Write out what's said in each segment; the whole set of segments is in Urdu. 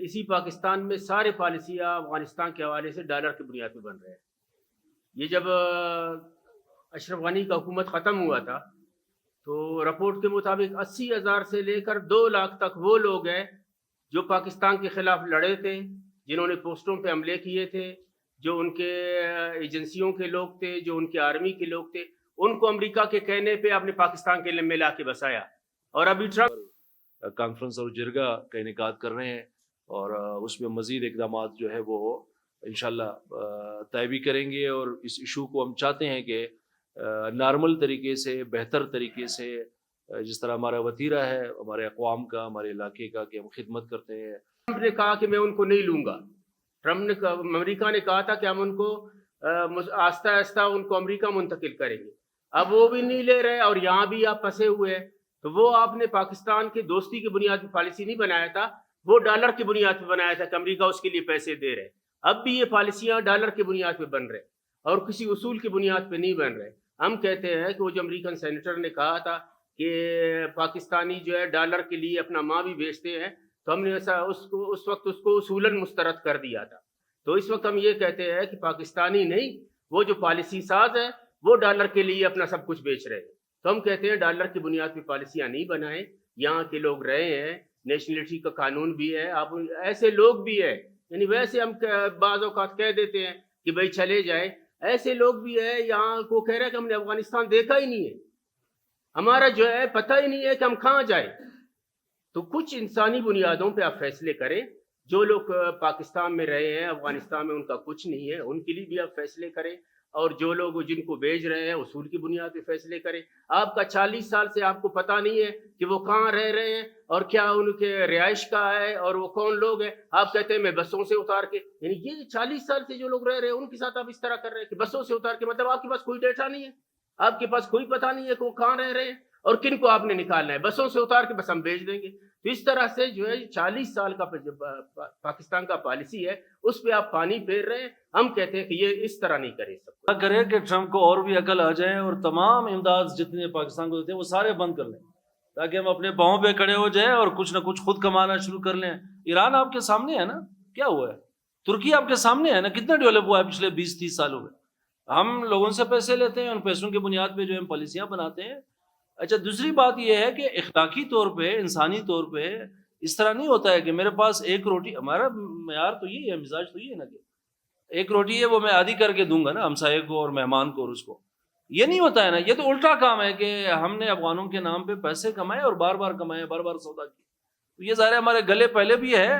اسی پاکستان میں سارے پالیسیاں افغانستان کے حوالے سے ڈالر کی بنیاد پہ بن رہے ہیں. یہ جب اشرف غنی کا حکومت ختم ہوا تھا تو رپورٹ کے مطابق 80,000 سے لے کر 2 لاکھ تک وہ لوگ ہیں جو پاکستان کے خلاف لڑے تھے، جنہوں نے پوسٹوں پہ حملے کیے تھے، جو ان کے ایجنسیوں کے لوگ تھے، جو ان کے آرمی کے لوگ تھے، ان کو امریکہ کے کہنے پہ اپنے پاکستان کے میں لا کے بسایا. اور ابھی ٹرمپ کانفرنس اور جرگہ کا انعقاد کر رہے ہیں اور اس میں مزید اقدامات جو ہے وہ انشاءاللہ طے بھی کریں گے. اور اس ایشو کو ہم چاہتے ہیں کہ نارمل طریقے سے، بہتر طریقے سے، جس طرح ہمارا وتیرہ ہے ہمارے اقوام کا، ہمارے علاقے کا، کہ ہم خدمت کرتے ہیں. ٹرمپ نے کہا کہ میں ان کو نہیں لوں گا. ٹرمپ نے امریکہ نے کہا تھا کہ ہم ان کو آہستہ آہستہ ان کو امریکہ منتقل کریں گے. اب وہ بھی نہیں لے رہے اور یہاں بھی آپ پھنسے ہوئے ہیں. تو وہ آپ نے پاکستان کی دوستی کی بنیاد پہ پالیسی نہیں بنایا تھا، وہ ڈالر کی بنیاد پہ بنایا تھا کہ امریکہ اس کے لیے پیسے دے رہے. اب بھی یہ پالیسیاں ڈالر کی بنیاد پہ بن رہے اور کسی اصول کی بنیاد پہ نہیں بن رہے. ہم کہتے ہیں کہ وہ جو امریکن سینیٹر نے کہا تھا کہ پاکستانی جو ہے ڈالر کے لیے اپنا ماں بھی بیچتے ہیں، تو ہم نے اس وقت اس کو اصولاً مسترد کر دیا تھا. تو اس وقت ہم یہ کہتے ہیں کہ پاکستانی نہیں، وہ جو پالیسی ساز ہے وہ ڈالر کے لیے اپنا سب کچھ بیچ رہے ہیں. تو ہم کہتے ہیں ڈالر کی بنیاد پہ پالیسیاں نہیں بنائیں. یہاں کے لوگ رہے ہیں، نیشنلٹی کا قانون بھی ہے، آپ ایسے لوگ بھی ہیں، یعنی ویسے ہم بعض اوقات کہہ دیتے ہیں کہ بھائی چلے جائیں، ایسے لوگ بھی ہیں یہاں کو کہہ رہے ہیں کہ ہم نے افغانستان دیکھا ہی نہیں ہے، ہمارا جو ہے پتہ ہی نہیں ہے کہ ہم کہاں جائیں. تو کچھ انسانی بنیادوں پہ آپ فیصلے کریں. جو لوگ پاکستان میں رہے ہیں، افغانستان میں ان کا کچھ نہیں ہے، ان کے لیے بھی آپ فیصلے کریں. اور جو لوگ جن کو بھیج رہے ہیں اصول کی بنیاد پہ فیصلے کریں. آپ کا 40 سال سے آپ کو پتہ نہیں ہے کہ وہ کہاں رہ رہے ہیں اور کیا ان کے رہائش کا ہے اور وہ کون لوگ ہیں. آپ کہتے ہیں میں بسوں سے اتار کے، یعنی یہ 40 سال سے جو لوگ رہ رہے ہیں ان کے ساتھ آپ اس طرح کر رہے ہیں کہ بسوں سے اتار کے، مطلب آپ کے پاس کوئی ڈیٹا نہیں ہے، آپ کے پاس کوئی پتہ نہیں ہے کہ وہ کہاں رہ رہے ہیں اور کن کو آپ نے نکالنا ہے. بسوں سے اتار کے بس ہم بھیج دیں گے. تو اس طرح سے جو ہے 40 سال کا پاکستان کا پالیسی ہے اس پہ آپ پانی پھیر رہے ہیں. ہم کہتے ہیں کہ یہ اس طرح نہیں کرے. اللہ کرے کہ ٹرمپ کو اور بھی عقل آ جائے اور تمام امداد جتنے پاکستان کو دیتے ہیں وہ سارے بند کر لیں، تاکہ ہم اپنے پاؤں پہ کھڑے ہو جائیں اور کچھ نہ کچھ خود کمانا شروع کر لیں. ایران آپ کے سامنے ہے نا، کیا ہوا ہے؟ ترکی آپ کے سامنے ہے نا، کتنا ڈیولپ ہوا ہے پچھلے 20-30 سالوں میں. ہم لوگوں سے پیسے لیتے ہیں، ان پیسوں کی بنیاد پہ جو ہم پالیسیاں بناتے ہیں. اچھا، دوسری بات یہ ہے کہ اخلاقی طور پہ، انسانی طور پہ اس طرح نہیں ہوتا ہے کہ میرے پاس ایک روٹی، ہمارا معیار تو یہ ہے، مزاج تو یہ ہے نا کہ ایک روٹی ہے وہ میں آدھی کر کے دوں گا نا ہمسائے کو اور مہمان کو اور اس کو. یہ نہیں ہوتا ہے نا. یہ تو الٹا کام ہے کہ ہم نے افغانوں کے نام پہ پیسے کمائے اور بار بار کمائے، بار بار سودا کی. تو یہ ظاہر ہے ہمارے گلے پہلے بھی ہے،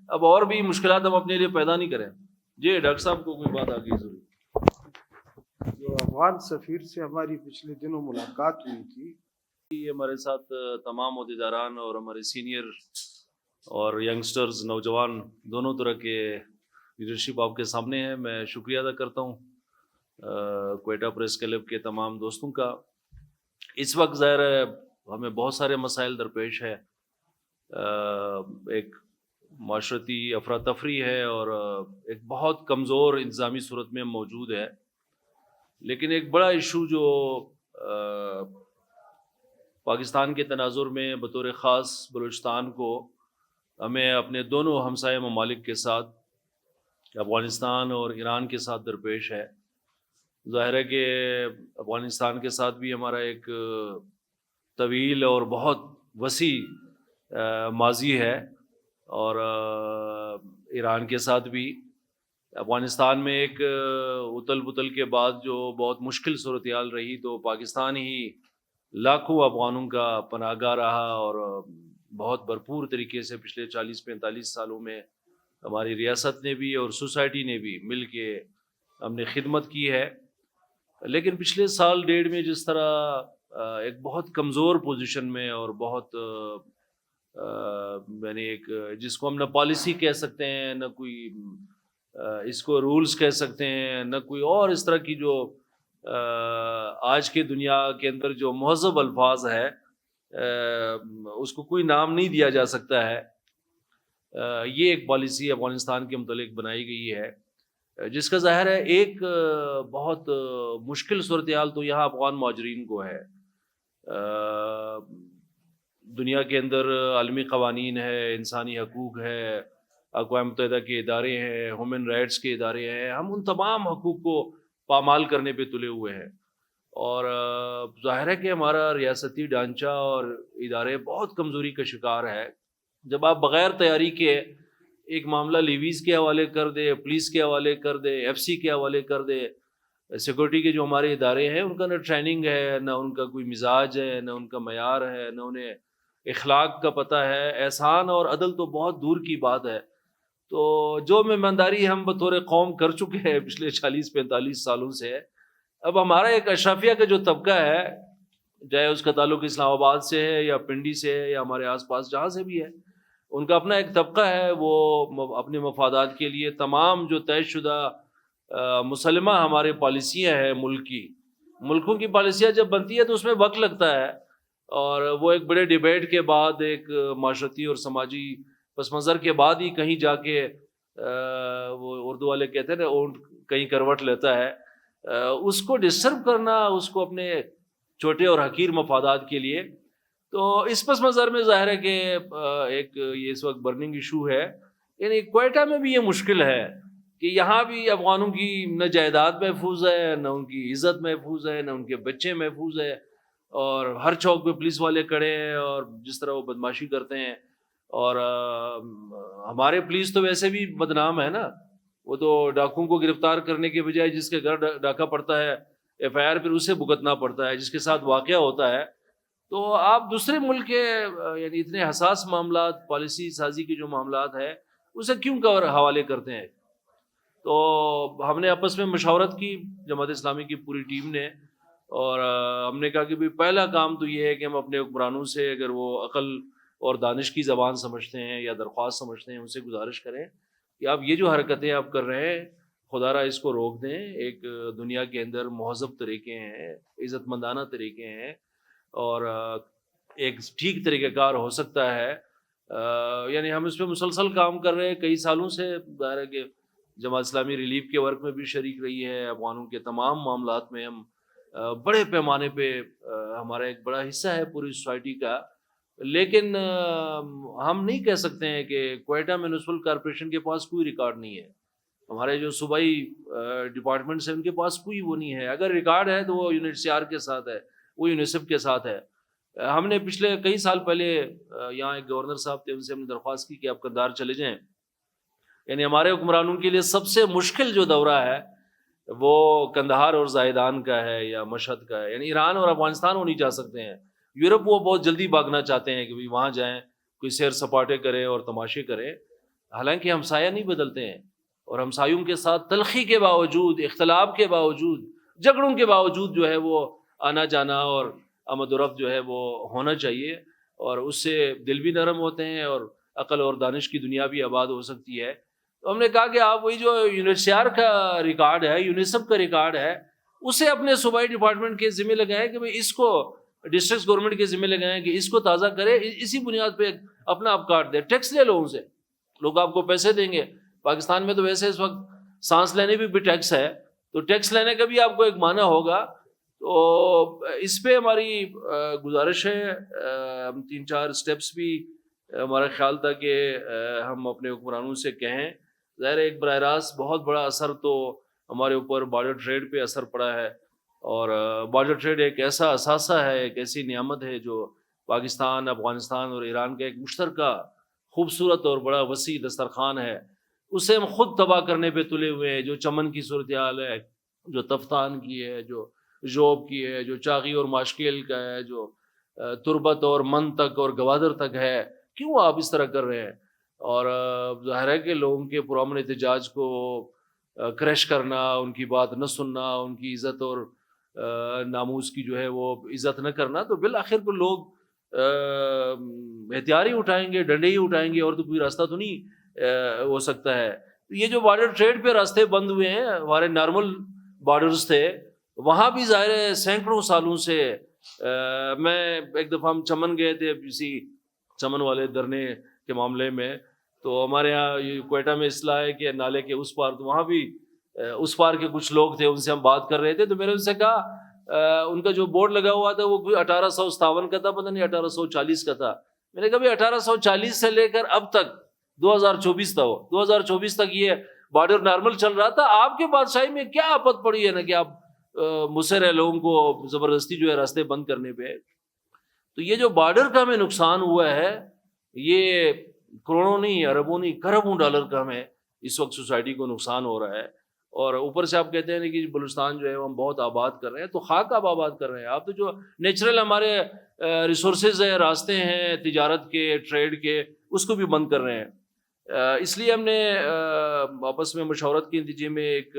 اب اور بھی مشکلات ہم اپنے لیے پیدا نہیں کریں. جی ڈاکٹر صاحب کو کوئی بات آگے ضرور. جو افغان سفیر سے ہماری پچھلے دنوں ملاقات ہوئی تھی، ہمارے ساتھ تمام عہدیداران اور ہمارے سینئر اور ینگسٹرز، نوجوان دونوں طرح کے لیڈرشپ آپ کے سامنے ہے. میں شکریہ ادا کرتا ہوں کوئٹہ پریس کلب کے تمام دوستوں کا. اس وقت ظاہر ہے ہمیں بہت سارے مسائل درپیش ہے. ایک معاشرتی افراتفری ہے اور ایک بہت کمزور انتظامی صورت میں موجود ہے. لیکن ایک بڑا ایشو جو پاکستان کے تناظر میں بطور خاص بلوچستان کو ہمیں اپنے دونوں ہمسائے ممالک کے ساتھ، افغانستان اور ایران کے ساتھ درپیش ہے. ظاہر ہے کہ افغانستان کے ساتھ بھی ہمارا ایک طویل اور بہت وسیع ماضی ہے اور ایران کے ساتھ بھی. افغانستان میں ایک اتل پتل کے بعد جو بہت مشکل صورتحال رہی تو پاکستان ہی لاکھوں افغانوں کا پناہ گاہ رہا اور بہت بھرپور طریقے سے پچھلے 40-45 سالوں میں ہماری ریاست نے بھی اور سوسائٹی نے بھی مل کے ہم نے خدمت کی ہے. لیکن پچھلے سال ڈیڑھ میں جس طرح ایک بہت کمزور پوزیشن میں اور بہت یعنی ایک جس کو ہم نہ پالیسی کہہ سکتے ہیں، نہ کوئی اس کو رولز کہہ سکتے ہیں، نہ کوئی اور اس طرح کی جو آج کے دنیا کے اندر جو مہذب الفاظ ہے اس کو کوئی نام نہیں دیا جا سکتا ہے. یہ ایک پالیسی افغانستان کے متعلق بنائی گئی ہے جس کا ظاہر ہے ایک بہت مشکل صورتحال تو یہاں افغان مہاجرین کو ہے. دنیا کے اندر عالمی قوانین ہے، انسانی حقوق ہے، اقوام متحدہ کے ادارے ہیں, ہیومن رائٹس کے ادارے ہیں, ہم ان تمام حقوق کو پامال کرنے پہ تلے ہوئے ہیں. اور ظاہر ہے کہ ہمارا ریاستی ڈھانچہ اور ادارے بہت کمزوری کا شکار ہے. جب آپ بغیر تیاری کے ایک معاملہ لیویز کے حوالے کر دے, پولیس کے حوالے کر دے, ایف سی کے حوالے کر دے, سیکورٹی کے جو ہمارے ادارے ہیں ان کا نہ ٹریننگ ہے, نہ ان کا کوئی مزاج ہے, نہ ان کا معیار ہے, نہ انہیں اخلاق کا پتہ ہے, احسان اور عدل تو بہت دور کی بات ہے. تو جو مہمانداری ہم بطور قوم کر چکے ہیں پچھلے 40-45 سالوں سے, اب ہمارا ایک اشرافیہ کا جو طبقہ ہے, چاہے اس کا تعلق اسلام آباد سے ہے یا پنڈی سے ہے یا ہمارے آس پاس جہاں سے بھی ہے, ان کا اپنا ایک طبقہ ہے. وہ اپنے مفادات کے لیے تمام جو طے شدہ مسلمہ ہمارے پالیسیاں ہیں ملکوں کی پالیسیاں جب بنتی ہے تو اس میں وقت لگتا ہے, اور وہ ایک بڑے ڈیبیٹ کے بعد, ایک معاشرتی اور سماجی پس منظر کے بعد ہی کہیں جا کے وہ اردو والے کہتے ہیں نا اونٹ کہیں کروٹ لیتا ہے. اس کو ڈسٹرب کرنا اس کو اپنے چھوٹے اور حقیر مفادات کے لیے, تو اس پس منظر میں ظاہر ہے کہ ایک یہ اس وقت برننگ ایشو ہے. یعنی کوئٹہ میں بھی یہ مشکل ہے کہ یہاں بھی افغانوں کی نہ جائیداد محفوظ ہے, نہ ان کی عزت محفوظ ہے, نہ ان کے بچے محفوظ ہے, اور ہر چوک پہ پولیس والے کھڑے ہیں اور جس طرح وہ بدماشی کرتے ہیں. اور ہمارے پولیس تو ویسے بھی بدنام ہے نا, وہ تو ڈاکوؤں کو گرفتار کرنے کے بجائے جس کے گھر ڈاکہ پڑتا ہے ایف آئی آر پھر اسے بھگتنا پڑتا ہے جس کے ساتھ واقعہ ہوتا ہے. تو آپ دوسرے ملک کے یعنی اتنے حساس معاملات, پالیسی سازی کے جو معاملات ہیں اسے کیوں حوالے کرتے ہیں؟ تو ہم نے آپس میں مشاورت کی جماعت اسلامی کی پوری ٹیم نے, اور ہم نے کہا کہ بھی پہلا کام تو یہ ہے کہ ہم اپنے حکمرانوں سے, اگر وہ عقل اور دانش کی زبان سمجھتے ہیں یا درخواست سمجھتے ہیں, ان سے گزارش کریں کہ آپ یہ جو حرکتیں آپ کر رہے ہیں خدا را اس کو روک دیں. ایک دنیا کے اندر مہذب طریقے ہیں, عزت مندانہ طریقے ہیں, اور ایک ٹھیک طریقہ کار ہو سکتا ہے. یعنی ہم اس پہ مسلسل کام کر رہے ہیں کئی سالوں سے. ظاہر ہے کہ جماعت اسلامی ریلیف کے ورک میں بھی شریک رہی ہے, افغانوں کے تمام معاملات میں ہم بڑے پیمانے پہ, ہمارا ایک بڑا حصہ ہے پوری سوسائٹی کا. لیکن ہم نہیں کہہ سکتے ہیں کہ کوئٹہ میونسپل کارپوریشن کے پاس کوئی ریکارڈ نہیں ہے. ہمارے جو صوبائی ڈپارٹمنٹس ہیں ان کے پاس کوئی وہ نہیں ہے. اگر ریکارڈ ہے تو وہ UNHCR کے ساتھ ہے, وہ یونیسیف کے ساتھ ہے. ہم نے پچھلے کئی سال پہلے یہاں ایک گورنر صاحب تھے, ان سے ہم نے درخواست کی کہ آپ قندھار چلے جائیں. یعنی ہمارے حکمرانوں کے لیے سب سے مشکل جو دورہ ہے وہ قندھار اور زاہدان کا ہے یا مشہد کا ہے. یعنی ایران اور افغانستان وہ نہیں جا سکتے ہیں, یورپ وہ بہت جلدی بھاگنا چاہتے ہیں کہ بھائی وہاں جائیں, کوئی سیر سپاٹے کریں اور تماشے کریں. حالانکہ ہمسایہ نہیں بدلتے ہیں, اور ہمسایوں کے ساتھ تلخی کے باوجود, اختلاف کے باوجود, جھگڑوں کے باوجود جو ہے وہ آنا جانا اور آمد و رفت جو ہے وہ ہونا چاہیے, اور اس سے دل بھی نرم ہوتے ہیں اور عقل اور دانش کی دنیا بھی آباد ہو سکتی ہے. تو ہم نے کہا کہ آپ وہی جو UNHCR کا ریکارڈ ہے, یونیسیف کا ریکارڈ ہے, اسے اپنے صوبائی ڈپارٹمنٹ کے ذمہ لگائیں کہ بھائی اس کو ڈسٹرکٹ گورنمنٹ کے ذمہ لگائیں کہ اس کو تازہ کرے. اسی بنیاد پہ اپنا آپ کاٹ دیں, ٹیکس لے لو ان سے, لوگ آپ کو پیسے دیں گے. پاکستان میں تو ویسے اس وقت سانس لینے بھی ٹیکس ہے, تو ٹیکس لینے کا بھی آپ کو ایک معنی ہوگا. تو اس پہ ہماری گزارش ہے. ہم 3-4 اسٹیپس بھی ہمارا خیال تھا کہ ہم اپنے حکمرانوں سے کہیں. ظاہر ایک براہ راست بہت بڑا اثر تو ہمارے اوپر بارڈر ٹریڈ پہ اثر پڑا ہے, اور بارڈر ٹریڈ ایک ایسا اثاثہ ہے, ایک ایسی نعمت ہے جو پاکستان, افغانستان اور ایران کا ایک مشترکہ خوبصورت اور بڑا وسیع دسترخوان ہے. اسے ہم خود تباہ کرنے پہ تلے ہوئے ہیں. جو چمن کی صورتحال ہے, جو تفتان کی ہے, جو جوب کی ہے, جو چاغی اور ماشکیل کا ہے, جو تربت اور من تک اور گوادر تک ہے, کیوں آپ اس طرح کر رہے ہیں؟ اور ظاہر ہے کہ لوگوں کے پرامن احتجاج کو کریش کرنا, ان کی بات نہ سننا, ان کی عزت اور ناموس کی جو ہے وہ عزت نہ کرنا, تو بالآخر پر لوگ ہتھیار ہی اٹھائیں گے, ڈنڈے ہی اٹھائیں گے, اور تو کوئی راستہ تو نہیں ہو سکتا ہے. یہ جو بارڈر ٹریڈ پہ راستے بند ہوئے ہیں, ہمارے نارمل بارڈرز تھے, وہاں بھی ظاہر ہے سینکڑوں سالوں سے. میں ایک دفعہ ہم چمن گئے تھے کسی چمن والے دھرنے کے معاملے میں, تو ہمارے یہاں کوئٹہ میں اصلاح ہے کہ نالے کے اس پار, تو وہاں بھی اس پار کے کچھ لوگ تھے, ان سے ہم بات کر رہے تھے. تو میں نے ان سے کہا, ان کا جو بورڈ لگا ہوا تھا وہ کوئی 1857 کا تھا, پتہ نہیں 1840 کا تھا. میں نے کہا 1840 سے لے کر اب تک 2024 تھا، 2024 تک یہ بارڈر نارمل چل رہا تھا. آپ کے بادشاہی میں کیا آفت پڑی ہے نا کہ آپ مصر ہے لوگوں کو زبردستی جو ہے راستے بند کرنے پہ. تو یہ جو بارڈر کا ہمیں نقصان ہوا ہے یہ کروڑوں نہیں، اربوں نہیں، کروڑوں ڈالر کا ہمیں اس وقت سوسائٹی کو نقصان ہو رہا ہے. اور اوپر سے آپ کہتے ہیں کہ بلوچستان جو ہے وہ ہم بہت آباد کر رہے ہیں، تو خاک آپ آباد کر رہے ہیں. آپ تو جو نیچرل ہمارے ریسورسز ہیں، راستے ہیں تجارت کے، ٹریڈ کے، اس کو بھی بند کر رہے ہیں. اس لیے ہم نے آپس میں مشاورت کے نتیجے میں ایک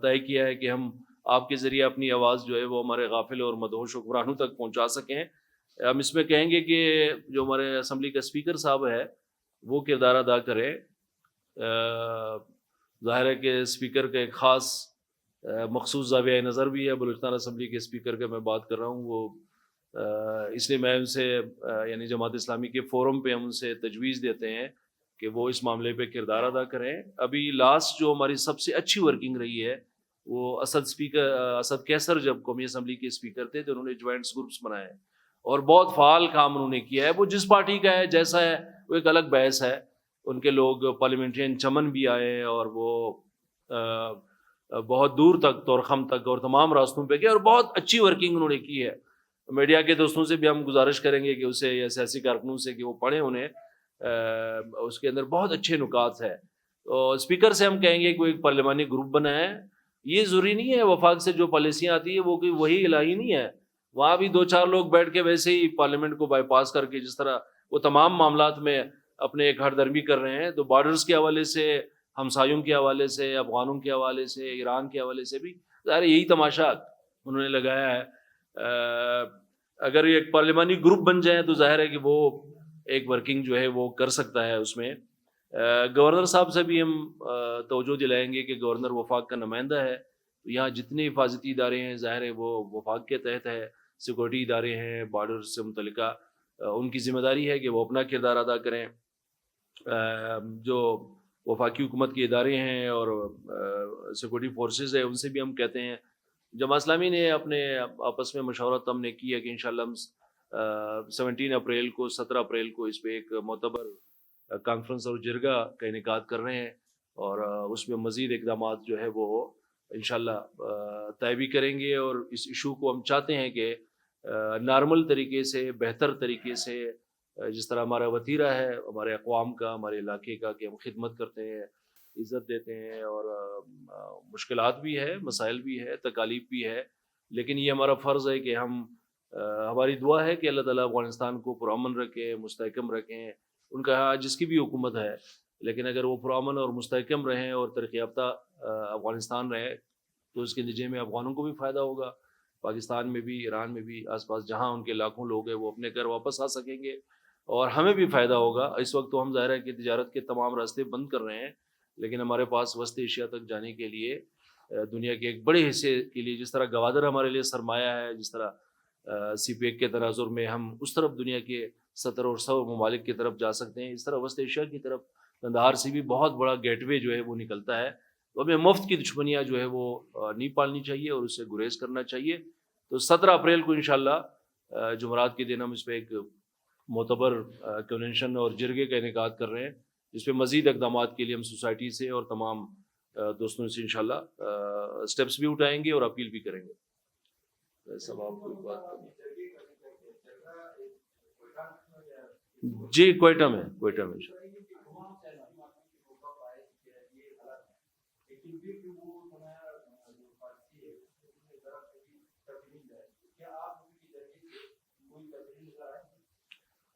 طے کیا ہے کہ ہم آپ کے ذریعے اپنی آواز جو ہے وہ ہمارے غافل اور مدہوش حکمرانوں تک پہنچا سکیں. ہم اس میں کہیں گے کہ جو ہمارے اسمبلی کا اسپیکر صاحب ہے وہ کردار ادا کرے. ظاہر ہے کہ اسپیکر کا ایک خاص مخصوص زاویہ نظر بھی ہے. بلوچستان اسمبلی کے اسپیکر کا میں بات کر رہا ہوں، وہ اس لیے میں ان سے یعنی جماعت اسلامی کے فورم پہ ہم ان سے تجویز دیتے ہیں کہ وہ اس معاملے پہ کردار ادا کریں. ابھی لاسٹ جو ہماری سب سے اچھی ورکنگ رہی ہے وہ اسد کیسر جب قومی اسمبلی کے اسپیکر تھے تو انہوں نے جوائنٹس گروپس بنائے اور بہت فعال کام انہوں نے کیا ہے. وہ جس پارٹی کا ہے جیسا ہے وہ ایک الگ بحث ہے. ان کے لوگ پارلیمنٹرین چمن بھی آئے اور وہ بہت دور تک تورخم تک اور تمام راستوں پہ گئے اور بہت اچھی ورکنگ انہوں نے کی ہے. میڈیا کے دوستوں سے بھی ہم گزارش کریں گے کہ اسے یا سیاسی کارکنوں سے کہ وہ پڑھیں انہیں، اس کے اندر بہت اچھے نکات ہے. تو اسپیکر سے ہم کہیں گے کہ وہ ایک پارلیمانی گروپ بنائے. یہ ضروری نہیں ہے وفاق سے جو پالیسیاں آتی ہیں وہ کوئی وہی الہی نہیں ہے. وہاں بھی 2-4 لوگ بیٹھ کے ویسے ہی پارلیمنٹ کو بائی پاس کر کے جس طرح وہ تمام معاملات میں اپنے ایک ہٹ درمی کر رہے ہیں، تو بارڈرز کے حوالے سے، ہمسایوں کے حوالے سے، افغانوں کے حوالے سے، ایران کے حوالے سے بھی ظاہر یہی تماشا انہوں نے لگایا ہے. اگر یہ ایک پارلیمانی گروپ بن جائیں تو ظاہر ہے کہ وہ ایک ورکنگ جو ہے وہ کر سکتا ہے. اس میں گورنر صاحب سے بھی ہم توجہ دلائیں گے کہ گورنر وفاق کا نمائندہ ہے. یہاں جتنے حفاظتی ادارے ہیں ظاہر ہے وہ وفاق کے تحت ہے. سیکورٹی ادارے ہیں بارڈر سے متعلقہ، ان کی ذمہ داری ہے کہ وہ اپنا کردار ادا کریں. جو وفاقی حکومت کے ادارے ہیں اور سیکورٹی فورسز ہیں ان سے بھی ہم کہتے ہیں. جماعت اسلامی نے اپنے آپس میں مشاورت ہم نے کی ہے کہ انشاءاللہ ہم 17 اپریل کو 17 اپریل کو اس پہ ایک معتبر کانفرنس اور جرگہ کا انعقاد کر رہے ہیں اور اس میں مزید اقدامات جو ہے وہ انشاءاللہ طے بھی کریں گے. اور اس ایشو کو ہم چاہتے ہیں کہ نارمل طریقے سے، بہتر طریقے سے، جس طرح ہمارا وتیرہ ہے ہمارے اقوام کا، ہمارے علاقے کا، کہ ہم خدمت کرتے ہیں، عزت دیتے ہیں، اور مشکلات بھی ہے، مسائل بھی ہے، تکالیف بھی ہے، لیکن یہ ہمارا فرض ہے کہ ہماری دعا ہے کہ اللہ تعالیٰ افغانستان کو پرامن رکھے، مستحکم رکھیں. ان کا جس کی بھی حکومت ہے لیکن اگر وہ پرامن اور مستحکم رہیں اور ترقی یافتہ افغانستان رہے تو اس کے نتیجے میں افغانوں کو بھی فائدہ ہوگا. پاکستان میں بھی، ایران میں بھی، آس پاس جہاں ان کے لاکھوں لوگ ہیں وہ اپنے گھر واپس آ سکیں گے اور ہمیں بھی فائدہ ہوگا. اس وقت تو ہم ظاہر ہے کہ تجارت کے تمام راستے بند کر رہے ہیں، لیکن ہمارے پاس وسط ایشیا تک جانے کے لیے، دنیا کے ایک بڑے حصے کے لیے، جس طرح گوادر ہمارے لیے سرمایہ ہے، جس طرح سی پیک کے تناظر میں ہم اس طرف دنیا کے 70 اور 100 ممالک کی طرف جا سکتے ہیں، اس طرح وسط ایشیا کی طرف قندھار سے بھی بہت بڑا گیٹ وے جو ہے وہ نکلتا ہے. تو ہمیں مفت کی دشمنیاں جو ہے وہ نہیں پالنی چاہیے اور اس سے گریز کرنا چاہیے. تو 17 اپریل کو انشاءاللہ جمعرات کے دن ہم اس پہ ایک معتبر کنونشن اور جرگے کا انعقاد کر رہے ہیں، جس پہ مزید اقدامات کے لیے ہم سوسائٹی سے اور تمام دوستوں سے انشاءاللہ سٹیپس بھی اٹھائیں گے اور اپیل بھی کریں گے. سب آپ کو بات جی کوئٹہ میں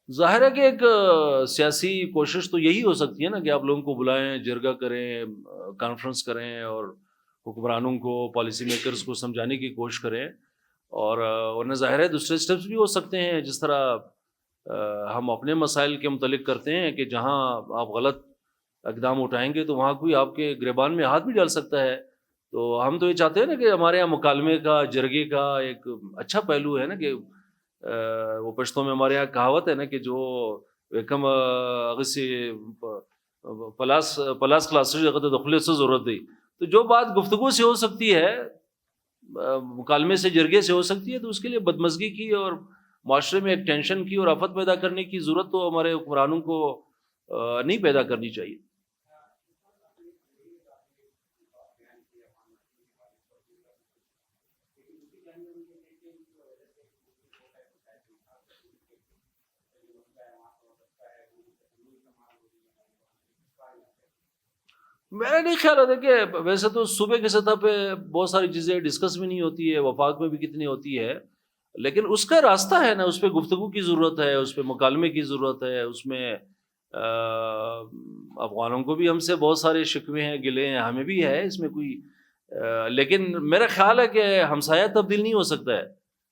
ظاہر ہے کہ ایک سیاسی کوشش تو یہی ہو سکتی ہے نا کہ آپ لوگوں کو بلائیں، جرگہ کریں، کانفرنس کریں اور حکمرانوں کو، پالیسی میکرز کو سمجھانے کی کوشش کریں. اور ورنہ ظاہر ہے دوسرے سٹیپس بھی ہو سکتے ہیں، جس طرح ہم اپنے مسائل کے متعلق کرتے ہیں کہ جہاں آپ غلط اقدام اٹھائیں گے تو وہاں کوئی آپ کے گریبان میں ہاتھ بھی ڈال سکتا ہے. تو ہم تو یہ چاہتے ہیں نا کہ ہمارے یہاں مکالمے کا، جرگے کا ایک اچھا پہلو ہے نا کہ وہ پشتوں میں ہمارے یہاں کہاوت ہے نا کہ جو کم پلاس کلاس دخلے سے ضرورت دی. تو جو بات گفتگو سے ہو سکتی ہے، مکالمے سے، جرگے سے ہو سکتی ہے، تو اس کے لیے بدمزگی کی اور معاشرے میں ایک ٹینشن کی اور آفت پیدا کرنے کی ضرورت تو ہمارے حکمرانوں کو نہیں پیدا کرنی چاہیے. میرا نہیں خیال ہے کہ ویسے تو صوبے کی سطح پہ بہت ساری چیزیں ڈسکس بھی نہیں ہوتی ہے، وفاق میں بھی کتنی ہوتی ہے، لیکن اس کا راستہ ہے نا، اس پہ گفتگو کی ضرورت ہے، اس پہ مکالمے کی ضرورت ہے. اس میں افغانوں کو بھی ہم سے بہت سارے شکوے ہیں، گلے ہیں، ہمیں بھی ہے اس میں کوئی لیکن میرا خیال ہے کہ ہمسایہ تبدیل نہیں ہو سکتا ہے،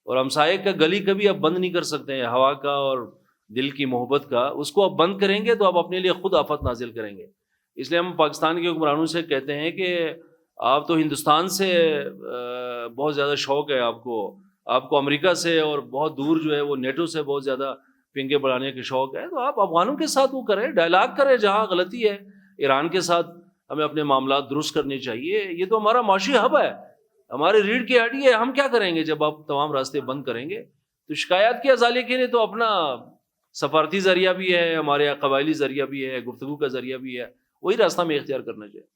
اور ہمسائے کا گلی کبھی آپ بند نہیں کر سکتے ہیں. ہوا کا اور دل کی محبت کا، اس کو آپ بند کریں گے تو آپ اپنے لیے خود آفت نازل کریں گے. اس لیے ہم پاکستان کے حکمرانوں سے کہتے ہیں کہ آپ تو ہندوستان سے بہت زیادہ شوق ہے آپ کو امریکہ سے اور بہت دور جو ہے وہ نیٹو سے بہت زیادہ پنگے بڑھانے کے شوق ہے، تو آپ افغانوں کے ساتھ وہ کریں، ڈائلاگ کریں. جہاں غلطی ہے ایران کے ساتھ ہمیں اپنے معاملات درست کرنے چاہیے. یہ تو ہمارا معاشی ہب ہے، ہماری ریڑھ کی ہڈی ہے. ہم کیا کریں گے جب آپ تمام راستے بند کریں گے؟ تو شکایات کے ازالے کے لیے تو اپنا سفارتی ذریعہ بھی ہے، ہمارے یہاں قبائلی ذریعہ بھی ہے، گفتگو کا ذریعہ بھی ہے، وہی راستہ میں اختیار کرنا چاہیے.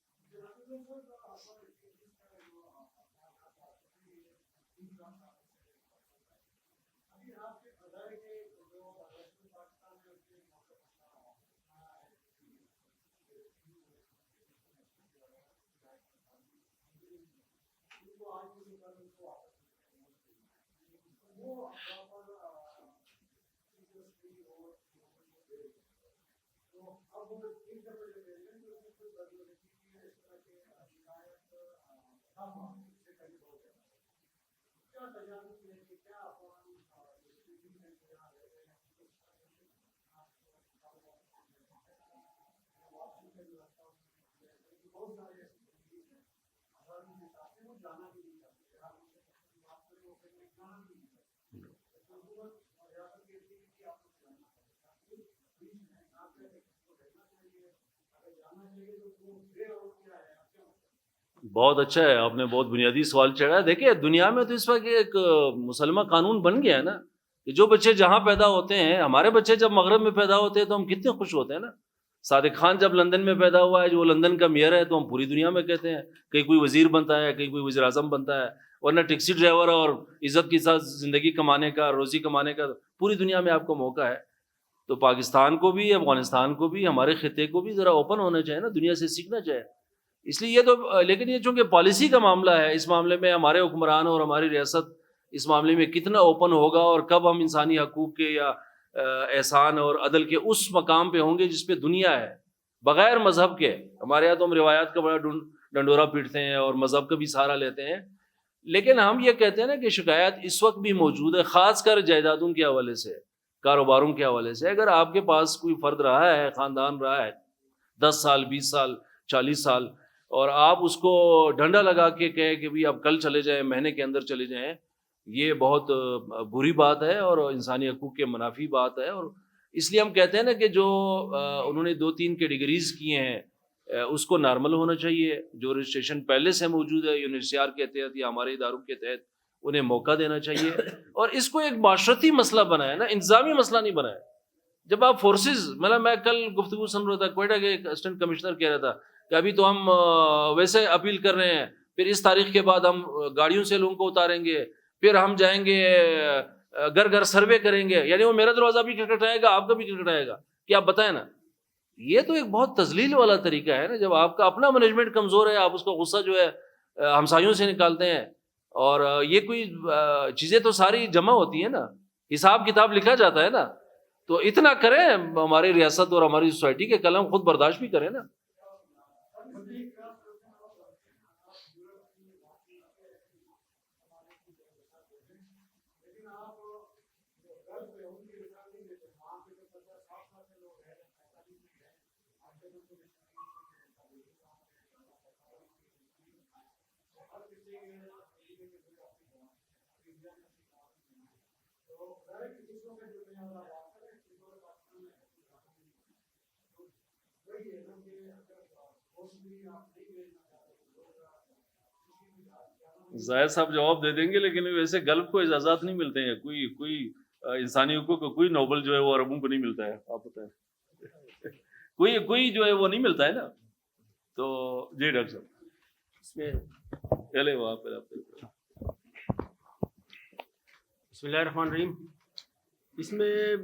بہت اچھا ہے، آپ نے بہت بنیادی سوال چڑھا. دیکھیے دنیا میں تو اس وقت ایک مسلمہ قانون بن گیا ہے نا کہ جو بچے جہاں پیدا ہوتے ہیں، ہمارے بچے جب مغرب میں پیدا ہوتے ہیں تو ہم کتنے خوش ہوتے ہیں نا. صادق خان جب لندن میں پیدا ہوا ہے، جو لندن کا میئر ہے، تو ہم پوری دنیا میں کہتے ہیں کہیں کوئی وزیر بنتا ہے، کہیں کوئی وزیر اعظم بنتا ہے، ورنہ ٹیکسی ڈرائیور اور عزت کے ساتھ زندگی کمانے کا، روزی کمانے کا پوری دنیا میں آپ کو موقع ہے. تو پاکستان کو بھی، افغانستان کو بھی، ہمارے خطے کو بھی ذرا اوپن ہونا چاہیے نا، دنیا سے سیکھنا چاہیے. اس لیے یہ تو لیکن یہ چونکہ پالیسی کا معاملہ ہے، اس معاملے میں ہمارے حکمران اور ہماری ریاست اس معاملے میں کتنا اوپن ہوگا اور کب ہم انسانی حقوق کے یا احسان اور عدل کے اس مقام پہ ہوں گے جس پہ دنیا ہے بغیر مذہب کے. ہمارے یہاں تو ہم روایات کا بڑا ڈنڈورا پیٹتے ہیں اور مذہب کا بھی سہارا لیتے ہیں، لیکن ہم یہ کہتے ہیں نا کہ شکایات اس وقت بھی موجود ہے، خاص کر جائیدادوں کے حوالے سے، کاروباروں کے حوالے سے. اگر آپ کے پاس کوئی فرد رہا ہے، خاندان رہا ہے 10 سال 20 سال 40 سال، اور آپ اس کو ڈنڈا لگا کے کہیں کہ بھی آپ کل چلے جائیں، مہینے کے اندر چلے جائیں، یہ بہت بری بات ہے اور انسانی حقوق کے منافی بات ہے. اور اس لیے ہم کہتے ہیں نا کہ جو انہوں نے 2-3 کیٹیگریز کیے ہیں اس کو نارمل ہونا چاہیے. جو رجسٹریشن پہلے سے موجود ہے UNHCR کے تحت یا ہمارے اداروں کے تحت، انہیں موقع دینا چاہیے، اور اس کو ایک معاشرتی مسئلہ بنائے نا، انتظامی مسئلہ نہیں بنائے. جب آپ فورسز، مطلب میں کل گفتگو سن رہا تھا، کوئٹہ کے ایک اسسٹنٹ کمشنر کہہ رہا تھا کہ ابھی تو ہم ویسے اپیل کر رہے ہیں، پھر اس تاریخ کے بعد ہم گاڑیوں سے لوگوں کو اتاریں گے، پھر ہم جائیں گے گھر گھر سروے کریں گے. یعنی وہ میرا دروازہ بھی کھٹکھٹائے گا، آپ کا بھی کھٹکھٹائے گا کہ آپ بتائیں نا. یہ تو ایک بہت تذلیل والا طریقہ ہے نا. جب آپ کا اپنا مینجمنٹ کمزور ہے، آپ اس کو غصہ جو ہے ہمسایوں سے نکالتے ہیں. اور یہ کوئی چیزیں تو ساری جمع ہوتی ہیں نا، حساب کتاب لکھا جاتا ہے نا. تو اتنا کریں ہماری ریاست اور ہماری سوسائٹی کے قلم خود برداشت بھی کریں نا. ظاہر صاحب جواب دے دیں گے، لیکن ویسے گلف کو اجازت نہیں ملتے ہیں، کوئی انسانی حقوق کا کوئی نوبل جو ہے وہ عربوں کو نہیں ملتا ہے. آپ بتائیں. کوئی جو ہے وہ نہیں ملتا ہے نا. تو جی ڈاکٹر صاحب اس میں چلے وہاں پہ آپ بسم اللہ الرحمن الرحیم. اس میں